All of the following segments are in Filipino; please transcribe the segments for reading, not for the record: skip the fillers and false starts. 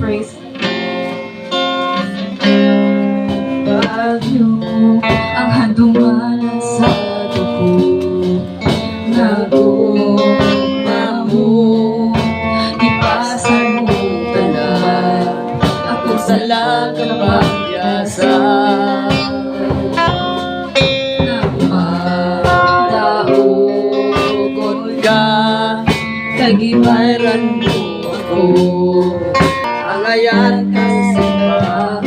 praise. Bagyo ang handumanan sa dugo, nagugma mo, ipasan mo tanan, ako sa lagang pagyasa. Napadaogot ka, kagibaran mo ako, angayan ka sa simbahan.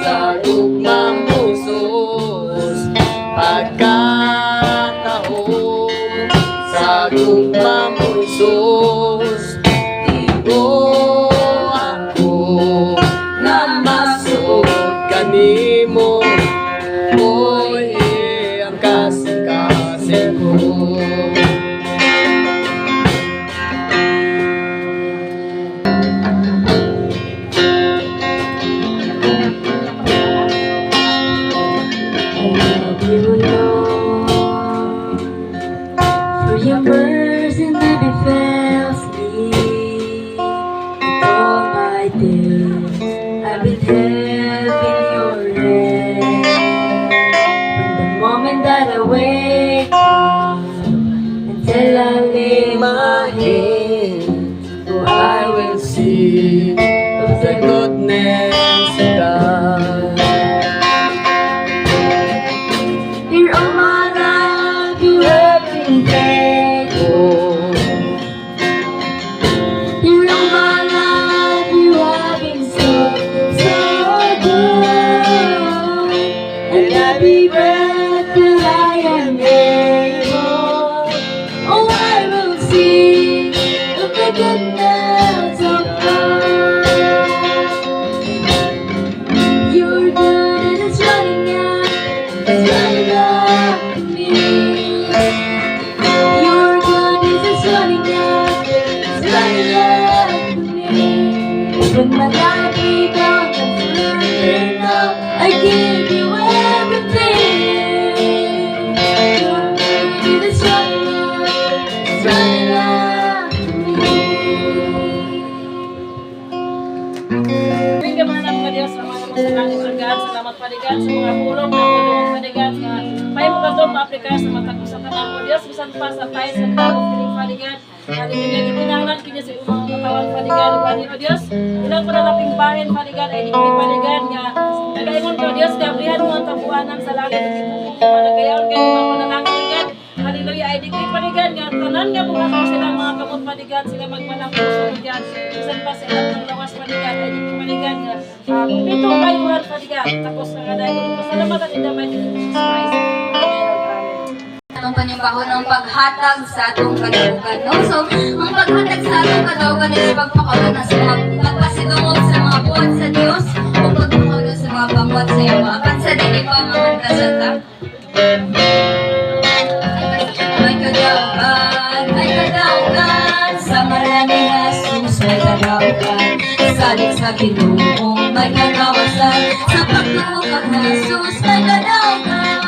Sa gugmang pusos, pagkatahon sa gugmang pusos, igo ako na masuot kanimo, oy ang kasing-kasing ko. Your mercy never fails me. All my days I've been held in your hand. From the moment that I wake up until I lay my head, oh, I will see of the goodness of God. Here all my life you have been there. Every breath that I am able, oh, I will sing of the goodness of God. Your goodness is running out, it's running after me. Your goodness is running out, it's running after me. When my life becomes uncertain, I give you salamat padigan sa mga pulong na pulong padigan nga pay mo kadto maaplikar sa matag sa tanan mo Dios bisan pa sa tayo sa dago piling padigan hallelujah gitinahanglan kini sa imong katawan padigan gani o Dios ilang panalaping bahin padigan ay dili padigan nga nagaingon ko Dios gabrihan mo ang tabuanan sa langit ug imong panagayon kay mga panalangin padigan hallelujah ay dili padigan nga tanan nga buhaton sila mga kamot padigan sila magmanang puso diyan bisan pa sa ilang lawas padigan ay dili padigan nga kumpleto kayo padigan tapos nga dahil pasalamatan in the mighty name of Jesus Christ. Atong panimbaho ng paghatag sa atong kadaugan. No? So, ang paghatag sa atong kadaugan is pagpakaroon sa mga pagpasidungog sa mga buhat sa Diyos o pagpakaroon sa mga pangwat sa iyo. Apan sa dili pa mga kasata. Ay kadaugan, sa ngalan ni Jesus, may kadaugan. Salig sa Ginoo, may kagawasan, sa pagtuo kang Jesus, may kadaugan.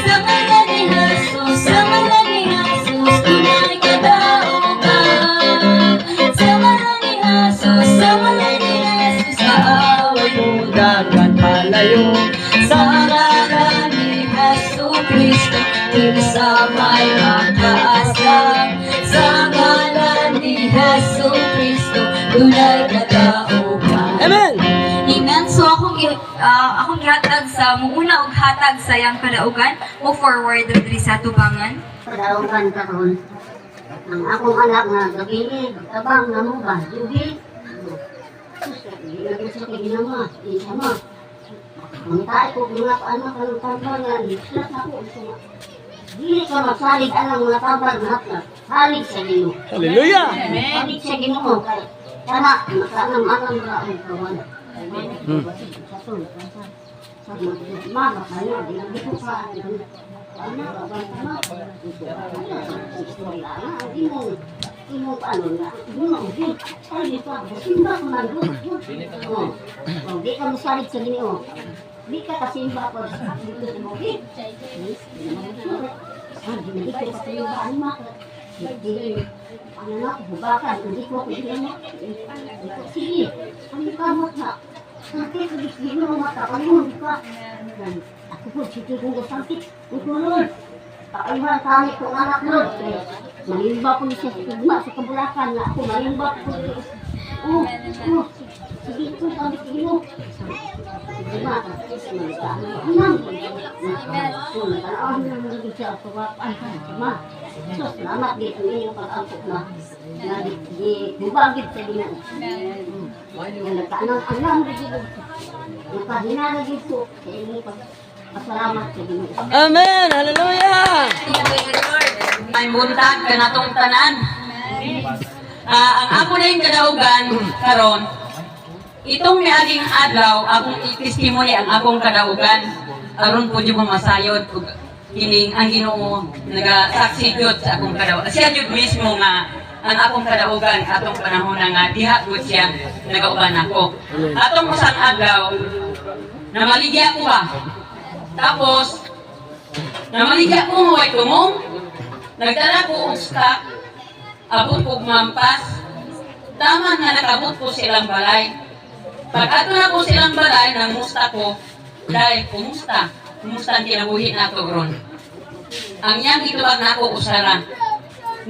Sa ngalan ni Jesus, sa ngalan ni Jesus, tunay kadaugan. Sa ngalan ni Jesus, sa ngalan ni Jesus, kaaway mo dagat palayo. Sa ngalan ni Jesucristo, sa may makaasa. Sa ngalan ni Jesucristo, tunay kadaugan. Amen. Amen. So akong gihatag sa muna og hatag sa yang kadaugan mo forward diri sa tubangan. Kadaugan karon. Ang akong anak nga gabili, tabang na mo ba? Jubi. Lagi sa kinama, isama. Mangitay ko mga anak ang tabangan, islat ako isama. Dili ka magsalig alang mga tabang na. Halig sa Ginoo. Hallelujah. Halig sa Ginoo. Tama, makanang raon kawan. Sa tulog, sa mama, kaya, di ko pa, ano, abang tama, istorya na, di mo paano na, ay, pa, simba ko man doon. Di ka musalit sa ginoo. Di ka kasimba ko dito sa bukid. Hindi ko kasimba, ano maka. Ano na, hubakan, hindi ko kasimba. Sige, ano ka mo na? Sakit, hindi mo mata, ano ka? Ako po, sige kong sakit, utulog. Pakaihan kami kong anak mo. Malimba ko siya sa tugma, sa kabulakan na ako, malimba ko. Sige ko, sabi sige mo. Sige ma, malikaan mo. Anam. Nagkalaon na nagiging siya sa wapan. Ma, so salamat dito ang inyong pag-angkot na. Bubagid sa ginaan. Nagkaanang dito. Nakadinala dito sa inyong pasalamat sa ginaan. Amen! Hallelujah! May buntag ka na tong tanan. Ang ako na yung kadaugan karon, itong miaging adlaw, akong i-testimony ang akong kadaugan. Aron po yung masayod. Kining ang Ginoo nagasaksi jud sa akong kadaugan. Siya jud mismo nga ang akong kadaugan atong panahon nga diha gud siya nagauban ako. Atong usang adlaw, namaligya ko ba? Tapos, namaligya ko mo ay tumong. Nagdala ko og stock, abot kog mampas. Tama nga nakabot ko silang balay. Pag ato na ko silang balay, nangusta ko, dahil kumusta? Kumusta ang kinabuhi na ito, Ron? Ang iyang itubag na ako usara.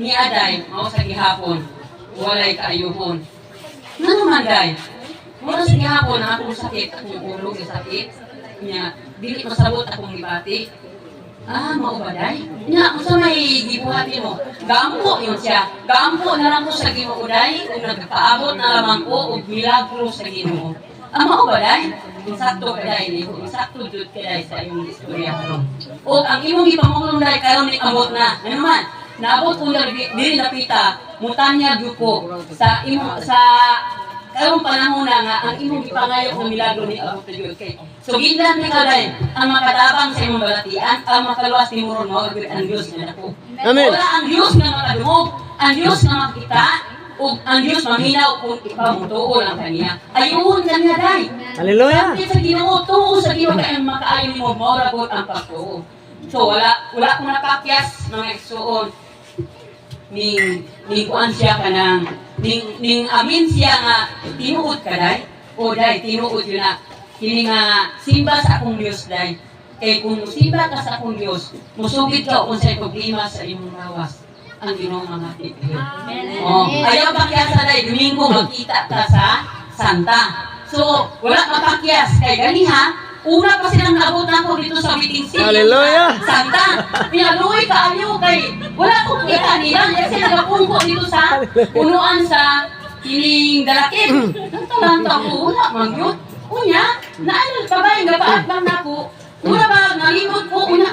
Ni Aday, mao sa gihapon, walay kaayuhon. Ano naman, Day? Mao sa gihapon, ang akong sakit, akong ulo, sakit. Niya, dili masabot akong ibati. Mao ba, Day? Niya, kung sa may gibuhati mo, gampo yun siya. Gampo na lang ko sa Ginoo, Day, kung nagpaabot na lamang ko, o milagro sa Ginoo. Mao ba, Day? Insakto ka, Day, insakto jud ka, Day, sa iyong istorya. O, ang imong ipamulong, Day, karon ni abot na. Ano man? Naabot ko dili napita, mutanya jud ko sa imo sa karong panahon na nga ang imong gipangayo ng milagro ni abot jud kay. So ginlan ni Kaday ang makatabang sa imong balatian, ang makaluwas ni mo mao ang Dios nga nako. Amen. Wala ang Dios nga makadungog, ang Dios nga makita ug ang Dios maminaw kung ikaw mutuo lang kaniya. Ayun kaniya, Day. Hallelujah! Sa Ginoo, tuo sa Ginoo kay ang makaayo nimo mao ra gud ang pagtuo. So wala ko nakakyas ng igsuon ning kuan siya kanang ning amin siya nga tinuod ka, Day. O Day, tinuod yun na kini nga simba sa akong Dios, Day. Kay kung simba ka sa akong Dios, musugid ka kung sa problema sa imong lawas ang Ginoo mga titulo. Ayaw pakyas sa Day, Domingo magkita ka sa Santa. So wala makakyas kay ganiha. Una pa silang naabot na ako dito sa meeting city. Hallelujah! Santa, pinaluoy ka aliw kay wala akong kita nila. Kasi nagapungko dito sa punuan sa kining dalakip. Nagtalanta ko, wala man yun. Unya, naano pa ba yung gapaat lang na ako? Una ba, nalimot ko, una.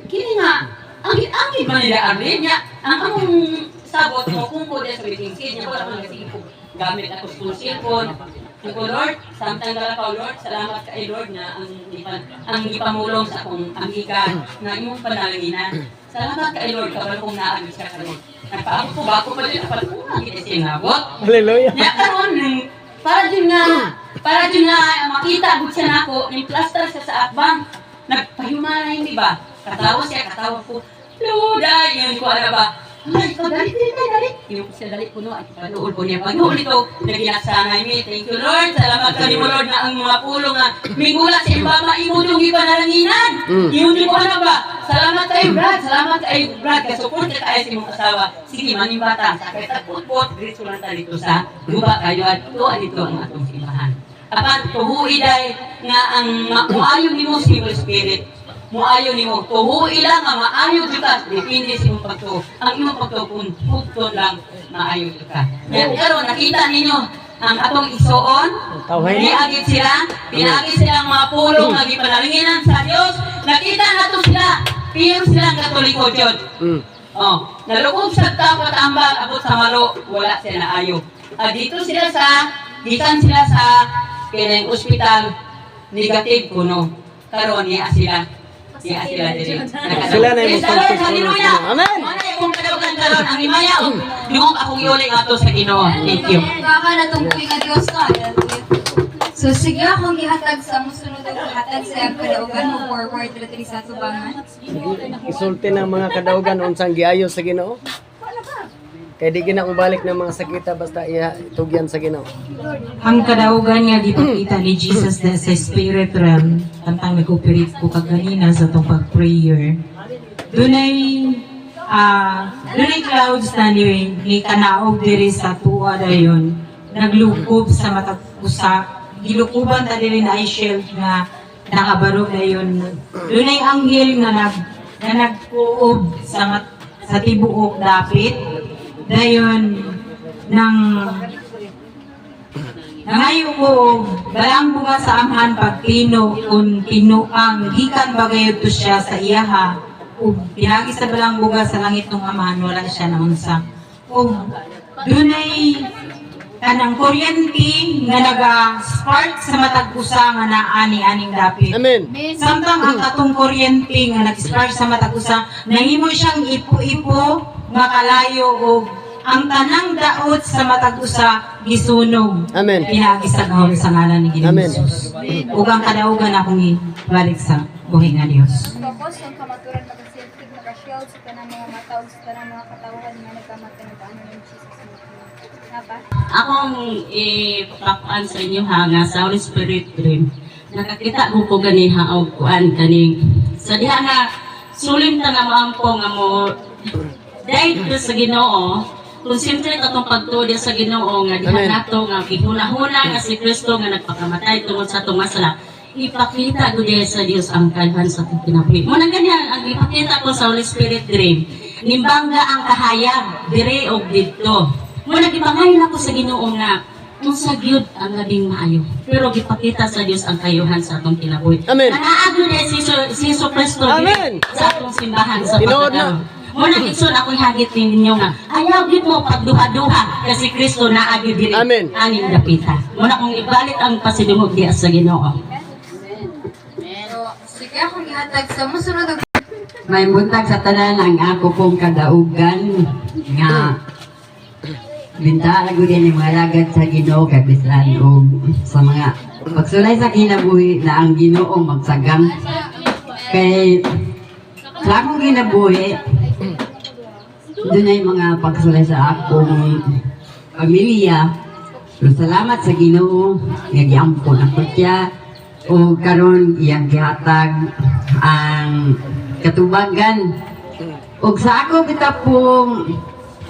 Kini nga, ang ba nila Arlene niya? Ang among sabot mo, pungko din sa meeting city. Wala akong nagsipo. Gamit ako sa cellphone. Ako, Lord, samtang dala ka, Lord, salamat kay Lord na ang ipamulong sa akong amiga na imong panalanginan. Salamat kay Lord, kabalo kong naagis ka ka, Lord. Nagpaabot ko ba ako pa din, kapal ko nga kita sinabot. Hallelujah! Kaya karon, para din nga makita, gud siya na ako, yung plaster siya sa akbang. Nagpahimala yun, di ba? Katawa ko, Lord, yun ko, ano ba? Ay, dali. Yung siya dali ko no, at panuol ko niya. Pagnuol ito, naginasanay mi. Thank you, Lord. Salamat ka ni mo, Lord, na ang mga pulong nga mingula sa imbama, imulong ipanalanginan. Yung di ko ano ba? Salamat kayo, Brad. Salamat kayo, Brad. Kasupport ka tayo sa imong asawa. Sige, maning bata. Sakay sa putpot, diretso lang tayo dito sa luba kayo. At ito ang atong simbahan. Apan, tuhui dahil nga ang maayo ni mo si Holy Spirit. Muayo nimo tuhui lang nga maayo jud ka depende sa imong pagtuo. Ang imong pagtuo kung hugton lang maayo jud ka. Yan karon nakita ninyo ang atong igsuon. Niagit sila, pinagi silang mga pulong nga gipanalanginan sa Dios. Nakita nato sila, piyong silang Katoliko jud. Nalukob sa katambal abot sa malo, wala sila ayo. dito sila sa, gikan sila sa kinang ospital, negative kuno. Karon niya sila. Niya sila diri. Sila na yung Salamat sa Ginoo niya. Amen. Wala akong kadaugan karon ang himaya. Yung akong iuling ato sa Ginoo. Thank you. Kaka na tong nga Dios ka. So sige akong gihatag sa musunod og gihatag sa kadaugan mo forward diri sa tubangan. Isulti ng mga kadaugan unsang giayo sa Ginoo. Kaya di ginaubalik ng mga sakita basta itugyan sa Ginoo. Ang kadaugan nga gipakita ni Jesus na sa spirit realm, tantang nag-operate ko kaganina sa itong pag-prayer. Dunay clouds na ni kanaog diri sa tuwa dayon, naglukob sa matag usa, gilukuban ta diri na shield nga nakabarog dayon. Dunay anghel nga nagkuob sa tibuok dapit dayon nangayo ko balang bunga sa amhan pagpino kung pinuang gikan bagayod to siya sa iyaha ug pinagi sa balang bunga sa langit ng amhan wala siya naunsa ug dunay kanang kuryente nga naga-spark sa matag usa nga naani aning dapit. Amen. Samtang ang katong kuryente nga nag-spark sa matag usa nahimo siyang ipo-ipo nga kalayo og ang tanang daot sa matag usa gisunog. Amen. Pinagisagahon sa ngalan ni Ginoong Amen. Jesus. Ug ang kadaugan akong ibalik sa buhay nga Dios. Tapos ang kamaturan maka-safety maka-shield sa tanang mga mataw sa tanang mga katawhan nga nagkamatay ng ano ng Jesus. Napa? Akong ipapaan sa inyo ha nga sa Holy Spirit dream. Nakakita ko ko gani ha og kuan kaning sa diha nga sulim ta nga maampo nga mo dahil sa Ginoo. Concentrate atong pagtuo sa Ginoo nga diha Amen. nato nga gihuna-huna nga si Kristo nga nagpakamatay tungod sa atong masala. Ipakita ko diha sa Dios ang kalhan sa atong kinabuhi. Mo nang ganyan ang ipakita ko sa Holy Spirit dream. Nimbangga ang kahayag dire og didto. Mo nagibangayon ako sa Ginoo nga unsa gyud ang labing maayo. Pero gipakita sa Dios ang kayuhan sa atong kinabuhi. Amen. Nanaagyo si Jesu Kristo Amen. sa atong simbahan sa Tinuod pagkatao. na. Muna gitson ako'y hagit ninyo nga ayaw gid mo pagduha-duha kasi Kristo naagi diri Amen. aning dapita. Muna kong ibalik ang pasidungog diha sa Ginoo. So sige akong gihatag sa musunod og May buntag sa tanan ang ako pong kadaugan nga bintala ko din yung mga lagad sa Ginoo kay bislan o sa mga pagsulay sa kinabuhi na ang Ginoo magsagang kay sa akong kinabuhi doon ay mga pagsulay sa akong pamilya. So, salamat sa Ginoo nga giampon ako siya o karon iyang gihatag ang katubagan ug sa ako kita pong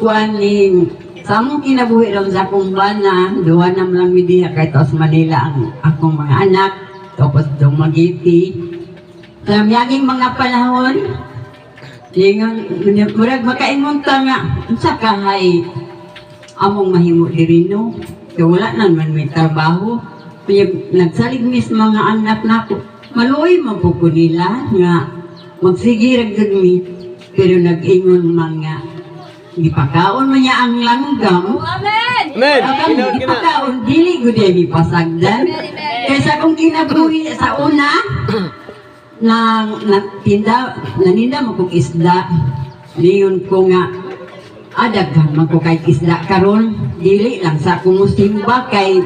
kuaning sa among kinabuhi ron sa akong bana duha na lang mi diha kay taos Manila ang akong mga anak tapos Dumaguete sa miyaging mga panahon lingon murag makaingon ta nga unsa kahay among mahimo diri no kay wala na man may trabaho kaya nagsaligmis mga anak nako maluoy man po ko nila nga magsige ra gud mi pero nag-ingon mga gipakaon man niya ang langgam. Amen. Amen. Akang Kina. gipakaon dili gud ay pasagdan. Kaysa kung kinabuhi sa una naninda mo kong isda. Niyon ko nga adaghan man ko kay isda karon dili lang sa kumusimba kay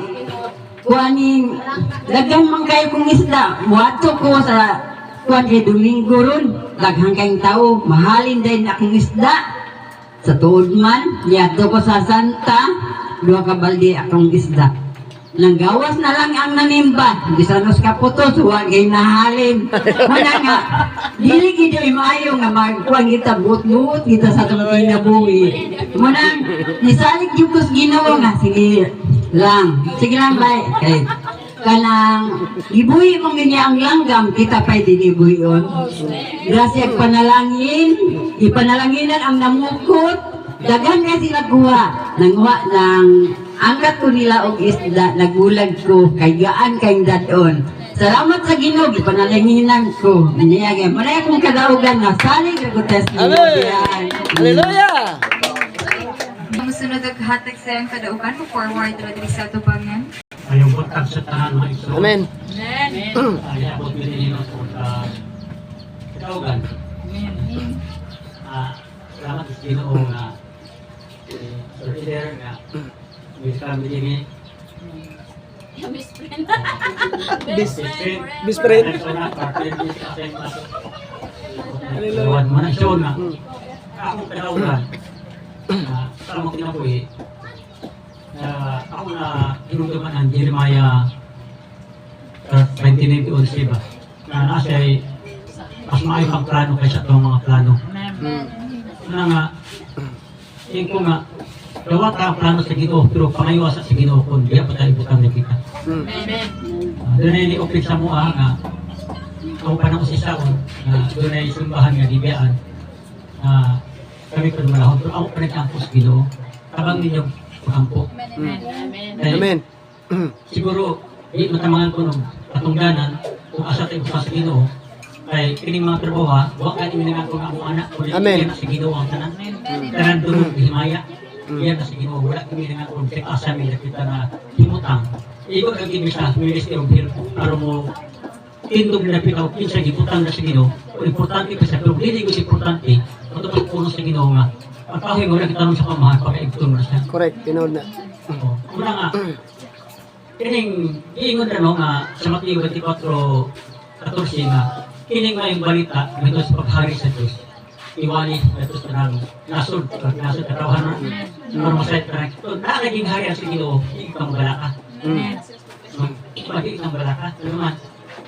kuaning daghan man kay kong isda. Muadto ko sa kuan kay Domingo ron daghang kayong tao mahalin din akong isda. Sa tuod man, yadto ko sa Santa, 2 ka balde akong isda. Nanggawas na lang ang nanimba, bisanos ka putos, huwag ay nahalin. Muna nga, dili kita maayo nga magkuhan kita, buot-buot kita sa itong kinabuhi. Muna, nisalik yung kus Ginoo nga, sige lang ba, kay kanang ibuhi mong ganyan ang langgam, kita pa'y dinibuhiyon. Grasyag panalangin, ipanalanginan ang namukot, dagan nga sila kuha, nanguha ng angkat ko nila og isda, nagulag ko, kay gaan kayong dadon. Salamat sa Ginoo, ipanalanginan ko. Nangyayagay, manay akong kadaugan na saling kagutas. Amen. Hallelujah. musunod ug hatag sa iyang kadaugan mo forward ra diri sa atubangan. Ayaw buntag sa tanan mga igsoon. Amen. Ayaw po pinili mo sa kadaugan. Salamat sa Ginoo nga Sir Eder nga may family ni Best friend. Best friend. Lawan mo na siya nga. Ako kadaugan. Sa mga kinabuhi. Ako na hinunggaman ang Jeremiah 29:11 ba? Na nasa ay mas maayos ang plano kaysa itong mga plano. Una nga, tingin ko nga, gawa ka ang plano sa Ginoo, pero pangayuasa sa Ginoo kung di pa tayo butang na kita. Doon ay ni-open sa mua nga, ako pa na ko si Saon, na doon ay simbahan nga dibiyaan, kami pa malahon, pero ako pa nag-ampo sa Ginoo, tabang ninyong pag-ampo. Amen. Siguro, di matamangan ko nung patungganan, kung asa tayo sa Ginoo, kay kining mga trabaho ha, huwag ka namin nga kung akong anak, kung Amen. yan na si Ginoo ang tanan. Tanan doon, himaya, yan na si Ginoo, wala kami nga kung asa may nakita na himutang. Ikot ang kami sa ministerong pero para mo tindog na pitaw, kinsa giputang na si Ginoo, kung importante ka sa pero hindi ko si importante, matupag puno sa Ginoo nga, ang kahoy mo na kitanong sa pamahan, pagka-igtong na siya. Correct. Tinood na. Una nga, kining iingon na no nga sa Mateo 24:14 nga kining may balita nito sa paghari sa Diyos. Iwali nito sa nang nasod katawahan na masayt ka ito. Nakaging hari ang Ginoo, hindi kang balaka. Pag-ibig ng balaka, naman,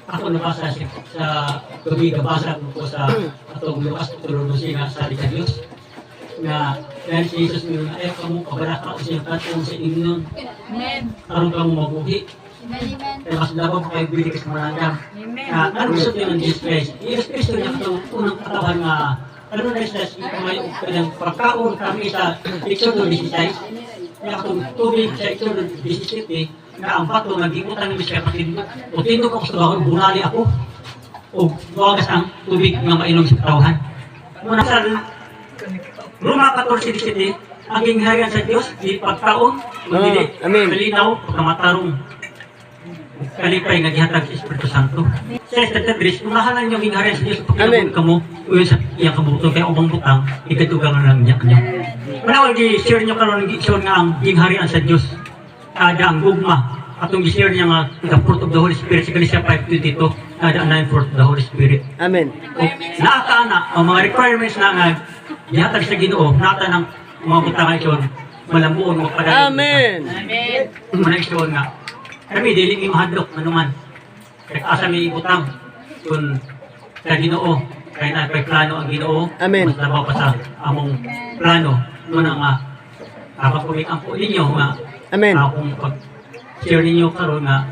ako nabasa sa gabi, nabasa ko sa atong Lucas 12 nga sa Salita Diyos na dahil si Jesus nyo na ayaw ka mo kabalaka o siyang katong sa inyo karoon ka mo mabuhi. Kaya mas labaw ko kayo bili kasi manandam. Ano gusto niyo ng Jesus Christ? Jesus Christ niya itong unang katawan nga ano na siya may kanyang pagkaon kami sa Exodus 16. Kaya itong tubig sa Exodus 17 na ang bato nag-imutan namin siya kapatid. O tindog ako sa bakon, bunali ako. O buwagas ang tubig nga mainom sa katawan. Muna sa Roma 14:17, ang gingharian sa Diyos, di pagkaon, kundi Amen. kalinaw, pagkamatarong, kalipay nga gihatag sa Espiritu Santo. Sa Estadris, unahalan niyo gingharian sa Diyos, Amen. pagkakabot ka mo, uyon sa iyang kabuto, kaya ubang butang, ikatugang lang niya kanyo. Manawag, i-share niyo karoon, i-share nga ang gingharian sa Diyos, kada ang gugma, atong i-share niya nga, the fruit of the Holy Spirit, sa Galatia 5:22, kada ang 9 fruit of the Holy Spirit. Amen. Nakakaana, ang mga requirements na nga, ihatag sa Ginoo, nata ng mga butang ison, malambuon, magpadayon. Amen. Mga ison nga, kami diling imahadlok, manuman. Kaya asa may butang, kung sa Ginoo, kaya na may plano ang Ginoo, Amen. mas labaw pa sa among plano, muna nga, kapag ang po ninyo nga, Amen. kung pag-share ninyo karon nga,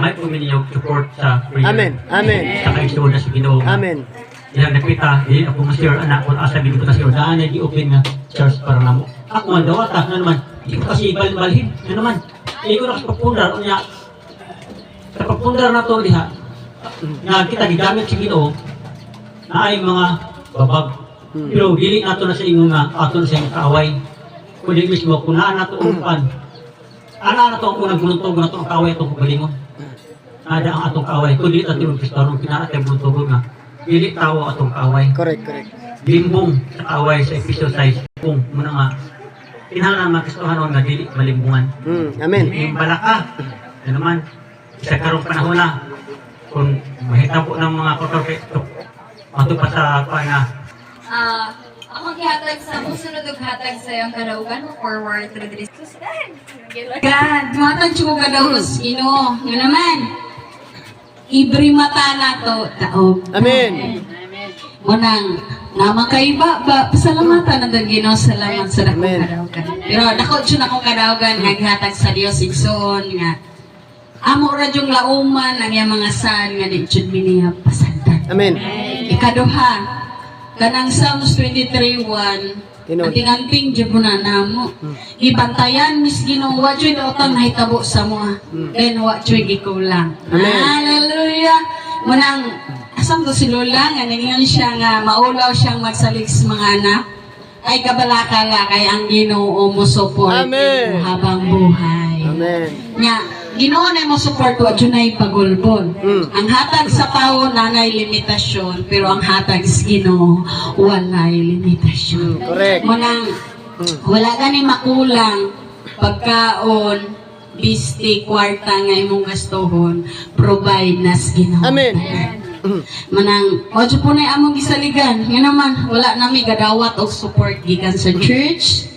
may po ninyo support sa prayer. Amen. Amen. Sa kaisyon na sa Ginoo. Amen. Yang nakita, hindi ako ma-share anak ko asa hindi ko na-share. Daan na i-open nga church para namo. Ako man daw ata na naman. Hindi ko kasi balhin. Na naman. Hindi ko na sa pagpundar. Unya, sa pagpundar na to diha, nga kita gigamit sa Ginoo na ay mga babag. Pero dili nato na sa inyo nga ato na sa inyong kaaway. Kundi mismo, kung naan nato upan, ana na to ang unang guluntog na to ang kaaway atong kabalingon. Ada ang atong kaaway. Kundi at yung Kristoanong pinaratay guluntog nga. Dili tawo atong kaaway. Correct, correct. Limbong sa kaaway sa Ephesians 6. Kung muna nga, pinahanglan mga Kristohanon nga dili malimbungan. Amen. Yung balaka, yan naman, isa karong panahon na, kung mahitabo ng mga korporate, ato pa sa nga, Akong gihatag sa musunod ug hatag sa iyang kadaugan mo forward ra diri. God, matag ko kadaugan sa Ginoo. Nga naman. Ibri mata na to taog. Amen. Munang naman kay ba pasalamatan ang Ginoo, salamat sa dakong Amen. kadaugan. Pero dako jud akong kadaugan nga gihatag sa Dios igsoon nga amo ra jung lauman ang iyang mga saan nga di jud miniya pasandan. Amen. Ikaduha, kanang Psalms 23:1, Tinod. anting-anting jud mo na namo. Ibantayan mis Ginoo, wa jud utang nahitabo sa mo. Then wa jud gikulang. Amen. Hallelujah. Munang asam to si Lola nga nangingan siya nga maulaw siyang magsalig sa mga anak. ay kabalakala kay ang Ginoo mo support Amen. habang buhay. Amen. Nya, Ginoo na mo support wa dunay pagulbon. Ang hatag sa tao nanay limitasyon, pero ang hatag sa Ginoo walay limitasyon. Correct. Manang wala gani makulang pagkaon, bisti, kwarta nga imong gastuhon, provide nas Ginoo. Amen. Manang, ojo po na among gisaligan. Nga naman, wala nami gadawat og support gikan sa church.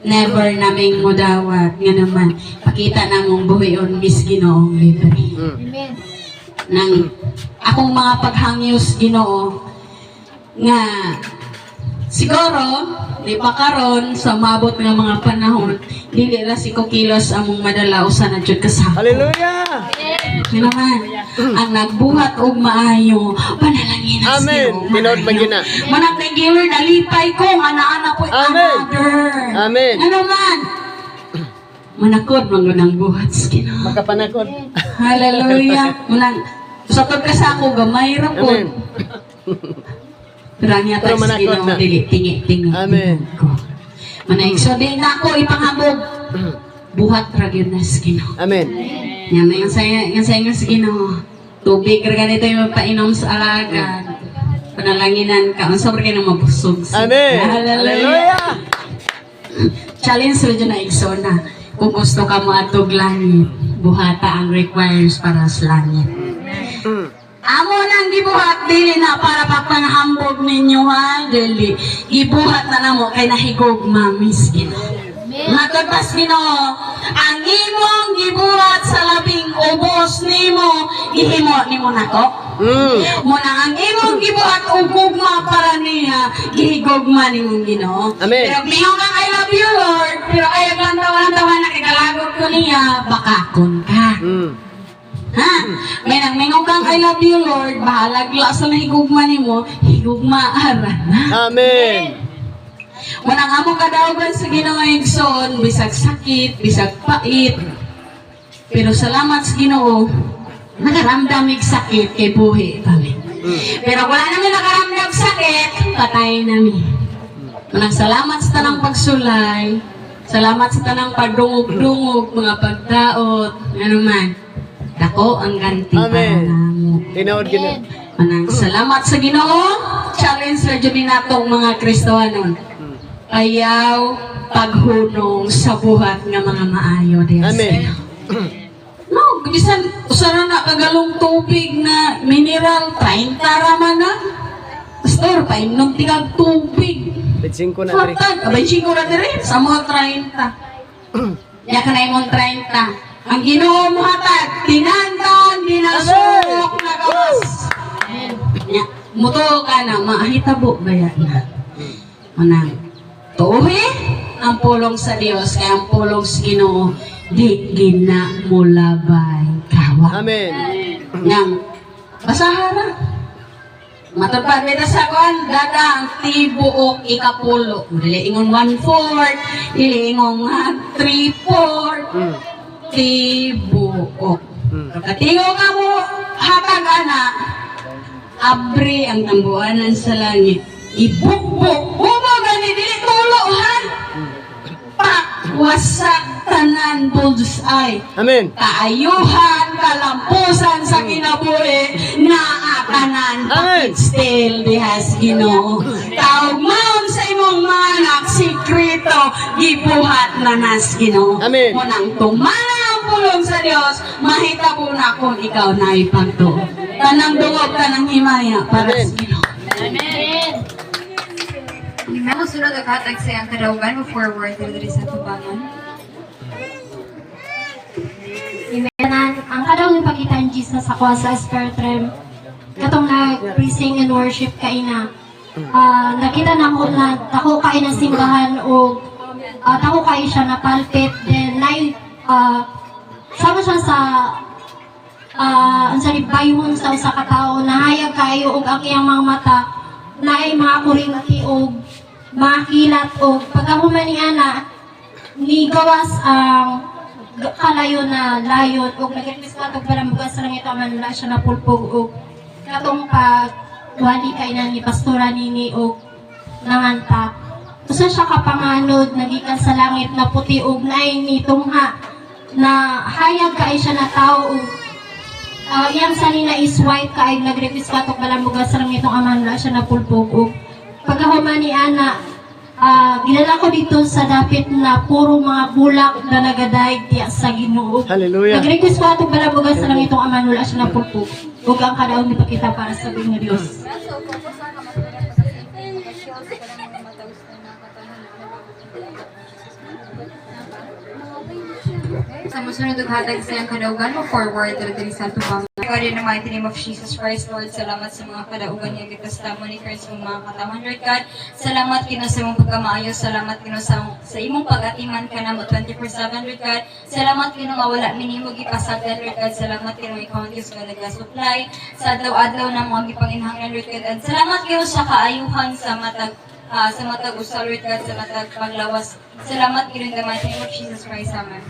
Never naming modawat. Nga naman, pakita namong buhayon mis Ginoong libre. Nang akong mga paghangyos Ginoo, nga siguro, di pa karon sa mabot nga mga panahon, dili ra si kilos among madala usa na jud kasako. Hallelujah. Nga naman, ang nagbuhat og maayo, panalangin na Amen. Tinood man yun na. Manang regular nalipay ko, ana-ana po'y Amen. another. Amen. Ano man? Manakod, mangunang buhat sa Ginoo. Makapanakot. Hallelujah. Manang, sakot ka sa ako, gamay ra po. Amen. Pero ang yata Pero sa manakot Ginoo, na. dili, tingi-tingi. Amen. Manang, so di na ako ipanghabog. Buhat ra gyud na sa Ginoo. Amen. Yan, yung saya nga sa Ginoo. Tubig ra ganito yung painom sa alaga. Panalanginan ka. Ang sobrang ka nang mabusog. Amen. Hallelujah. Challenge rin dyan na igsona. Kung gusto ka mo atog langit, buhata ang requires para sa langit. Amo nang gibuhat, dili na para pagpanghambog ninyo ha, dili. Gibuhat na namo kay nahigog mamis Ginoo. Matagpas Ginoo, ang imong gibuhat sa labing ubos nimo, gihimo nimo nako. Muna ang imong gibuhat og gugma para niya, gihigugma nimong Ginoo. Amen. Pero mingaw kang I love you Lord, pero ayaw lang tawan na kagalagot ko niya, bakakon ka. Ha? May nang mingaw kang I love you Lord, bahalag la sa nahigugma nimo, higugma ara na. Amen. Manang among kadaugan sa Ginoo igsoon, bisag sakit, bisag pait. Pero salamat sa Ginoo, nakaramdam mig sakit kay buhi kami. Pero wala namin nakaramdam sakit, patay namin. Manang salamat sa tanang pagsulay, salamat sa tanang pagdungog-dungog, mga pagdaot, ano man. Dako ang ganti Amen. para namo. Tinood Ginoo. Manang salamat sa Ginoo. Challenge ra jud natong mga Kristohanon. Ayaw paghunong sa buhat nga mga maayo din. Amen. No, bisan usara na kagalong tubig na mineral 30 raman na. Pastor, painom tigag tubig. Bitsing ko na rin. Fatag, abay singo ra dire sa mga 30. Ya kanay mong 30. Ang Ginoo mo hatag, tinandan, dinasok, nagawas. Ya, muto ka na, mahitabo gaya na. Manang, tuhi ang pulong sa Dios, kaya ang pulong sa Ginoo, di ginamulabay kawa. Amen. Yang, basahara. Matapad nito sa kwan, dada ang tibuok ikapulo. Dili ingon 1/4, dili ingon 3/4. Tibuok. Katigo ka mo, hatag anak, abri ang tambuanan sa langit. Ibukbuk, gani dili tulo ha. Wasak tanan bullseye. Amen. Kaayuhan, kalampusan sa kinabuhi, naatanan, Amen. still dihas Ginoo. Kaugmaon sa imong mga anak, sikreto, gibuhat na nas Ginoo. Amen. Munang tumana ang pulong sa Dios, mahitabo na kung ikaw na ipagtuo. Tanang dungog, tanang himaya para Amen. sa Ginoo. Ang sunod ang hatag sa iyang kadaugan mo forward dito sa tubangan. Amen. Ang kadang ipagitan Jesus sa kwa sa spirit realm. Katong nag-praising and worship kaina. Nakita na ko na tako kain ng simbahan o tako kain siya na pulpit. Then, sama siya sa ang bayong sa usa ka tawo nahayag kayo og ang iyang mga mata naay mga kurinti og mga kilat og pagkahuman ni ana ni gawas ang kalayo na layon og nagrequest ka tog para mugas sa langit man wala siya napulpog og katong pag wali kay na ni pastora nini og nanganta usa siya kapanganod nagikan sa langit na puti ug naay nitungha na hayag kay siya na tao ug iyang sanina is white kay nag-request ka tok balambuga sa langit ng amahan wala siya napulpog ug pagkahuman ni ana ginala ko dito sa dapit na puro mga bulak na nagadayeg diya sa Ginoo. Hallelujah. Nag-request ko atong balabugan sa langit ng amahan wala siya napulpog ug ang kadaog ni pakita para sa bing nga Dios. Sa musunod ug hatag sa iyang kadaugan mo forward diri sa tubang. God, in the mighty name of Jesus Christ, Lord, salamat sa mga kadaugan niya kita sa testimony Christ mong mga katawan, Lord God. Salamat kino sa imong pagkamaayo, salamat kino sa imong pag-atiman ka na mo 24/7, Lord God. Salamat kino nga wala minimo gipasagdan, Lord God. Salamat kino ikaw ang Diyos ka nag-supply sa adlaw-adlaw na mga gipanginhanglan, Lord God. And salamat kino sa kaayuhan sa matag usa, Lord God, sa matag paglawas. Salamat kino in the mighty name of Jesus Christ, Amen.